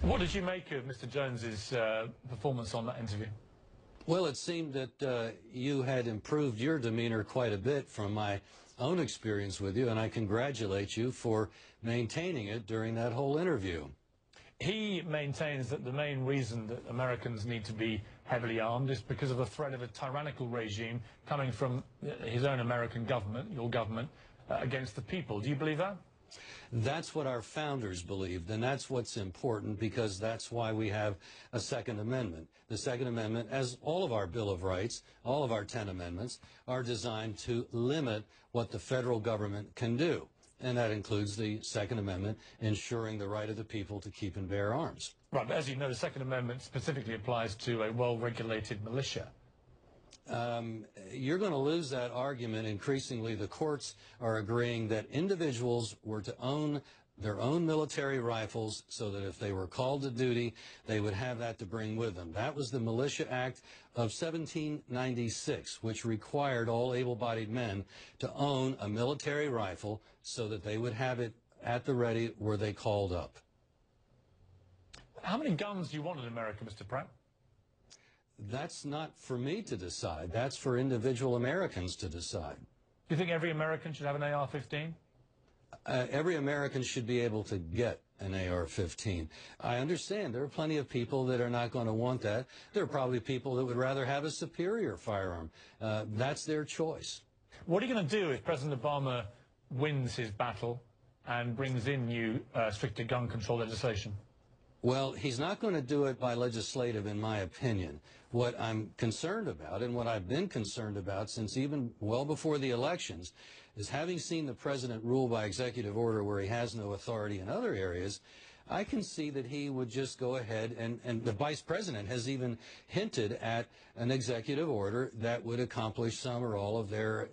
What did you make of Mr. Jones's performance on that interview? Well, it seemed that you had improved your demeanor quite a bit from my own experience with you, and I congratulate you for maintaining it during that whole interview. He maintains that the main reason that Americans need to be heavily armed is because of the threat of a tyrannical regime coming from his own American government, your government, against the people. Do you believe that? That's what our founders believed, and that's what's important, because that's why we have a Second Amendment. The Second Amendment, as all of our Bill of Rights, all of our 10 amendments, are designed to limit what the federal government can do. And that includes the Second Amendment ensuring the right of the people to keep and bear arms. Right, but as you know, the Second Amendment specifically applies to a well-regulated militia. You're going to lose that argument. Increasingly, the courts are agreeing that individuals were to own their own military rifles so that if they were called to duty, they would have that to bring with them. That was the Militia Act of 1796, which required all able-bodied men to own a military rifle so that they would have it at the ready were they called up. How many guns do you want in America, Mr. Pratt? That's not for me to decide. That's for individual Americans to decide. Do you think every American should have an AR-15? Every American should be able to get an AR-15. I understand there are plenty of people that are not going to want that. There are probably people that would rather have a superior firearm. That's their choice. What are you going to do if President Obama wins his battle and brings in new stricter gun control legislation? Well, he's not going to do it by legislative, in my opinion. What I'm concerned about, and what I've been concerned about since even well before the elections, is having seen the president rule by executive order where he has no authority in other areas, I can see that he would just go ahead, and the vice president has even hinted at an executive order that would accomplish some or all of their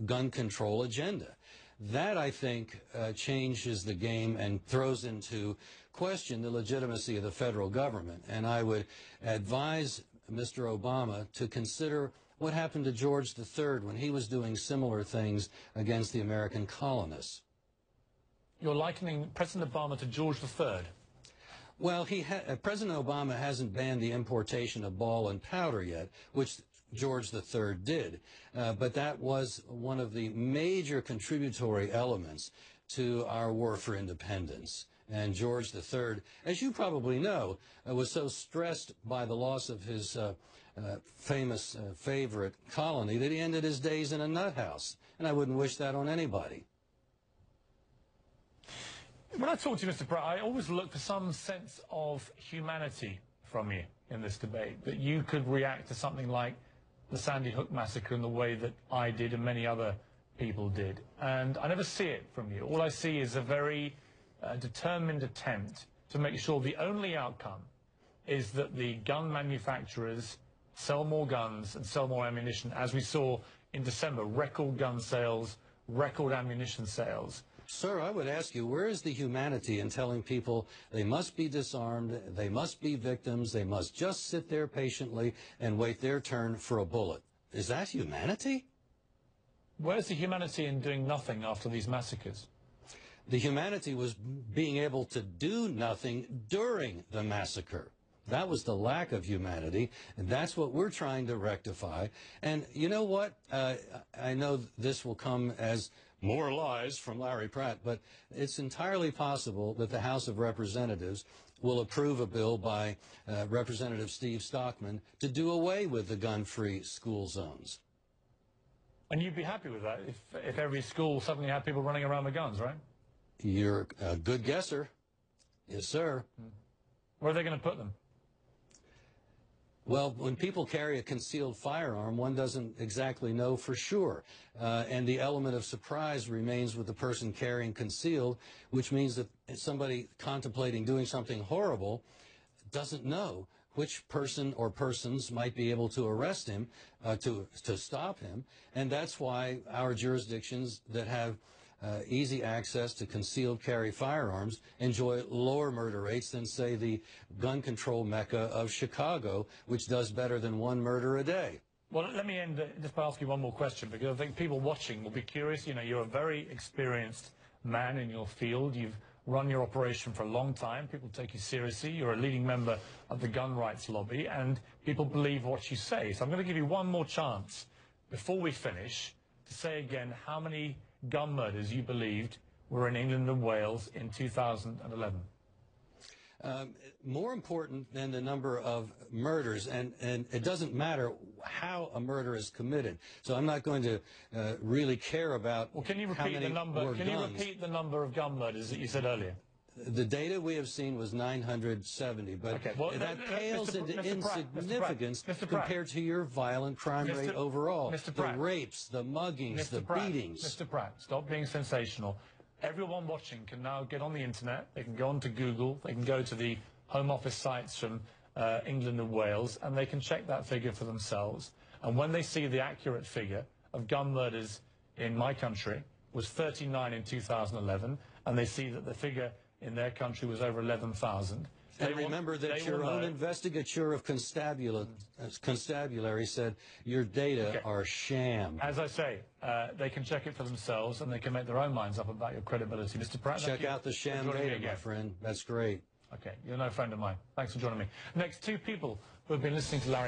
gun control agenda. That, I think, changes the game and throws into question the legitimacy of the federal government. And I would advise Mr. Obama to consider what happened to George III when he was doing similar things against the American colonists. You're likening President Obama to George III? Well, President Obama hasn't banned the importation of ball and powder yet, which George III did. But that was one of the major contributory elements to our war for independence. And George III, as you probably know, was so stressed by the loss of his famous favorite colony that he ended his days in a nut house. And I wouldn't wish that on anybody. When I talk to you, Mr. Pratt, I always look for some sense of humanity from you in this debate, that you could react to something like the Sandy Hook massacre in the way that I did and many other people did. And I never see it from you. All I see is a very determined attempt to make sure the only outcome is that the gun manufacturers sell more guns and sell more ammunition, as we saw in December, record gun sales, record ammunition sales. Sir, I would ask you, where is the humanity in telling people they must be disarmed, they must be victims, they must just sit there patiently and wait their turn for a bullet? Is that humanity? Where's the humanity in doing nothing after these massacres? The humanity was being able to do nothing during the massacre. That was the lack of humanity, and that's what we're trying to rectify. And you know what? I know this will come as more lies from Larry Pratt, but it's entirely possible that the House of Representatives will approve a bill by Representative Steve Stockman to do away with the gun-free school zones. And you'd be happy with that if every school suddenly had people running around with guns, right? You're a good guesser. Yes, sir. Where are they going to put them? Well, when people carry a concealed firearm, one doesn't exactly know for sure. And the element of surprise remains with the person carrying concealed, which means that somebody contemplating doing something horrible doesn't know which person or persons might be able to arrest him, to stop him. And that's why our jurisdictions that have easy access to concealed carry firearms enjoy lower murder rates than, say, the gun control mecca of Chicago, which does better than one murder a day. Well, let me end just by asking one more question, because I think people watching will be curious. You know, you're a very experienced man in your field. You've run your operation for a long time. People take you seriously. You're a leading member of the gun rights lobby, and people believe what you say. So I'm going to give you one more chance before we finish to say again how many gun murders you believed were in England and Wales in 2011. More important than the number of murders, and it doesn't matter how a murder is committed. So I'm not going to really care about can you how repeat many the number? were Can guns. you repeat the number of gun murders that you said earlier? The data we have seen was 970, but Okay, well, that pales into Mr. insignificance Pratt, compared to your violent crime rate overall. Mr. The Pratt, rapes, the muggings, the beatings. Mr. Pratt, stop being sensational. Everyone watching can now get on the internet. They can go onto Google. They can go to the Home Office sites from England and Wales, and they can check that figure for themselves. And when they see the accurate figure of gun murders in my country was 39 in 2011, and they see that the figure in their country was over 11,000. And remember that your own investigature of constabulary said your data are sham. As I say, they can check it for themselves, and they can make their own minds up about your credibility. Mr. Pratt, check out the sham data, my friend. That's great. Okay, you're no friend of mine. Thanks for joining me. Next, two people who have been listening to Larry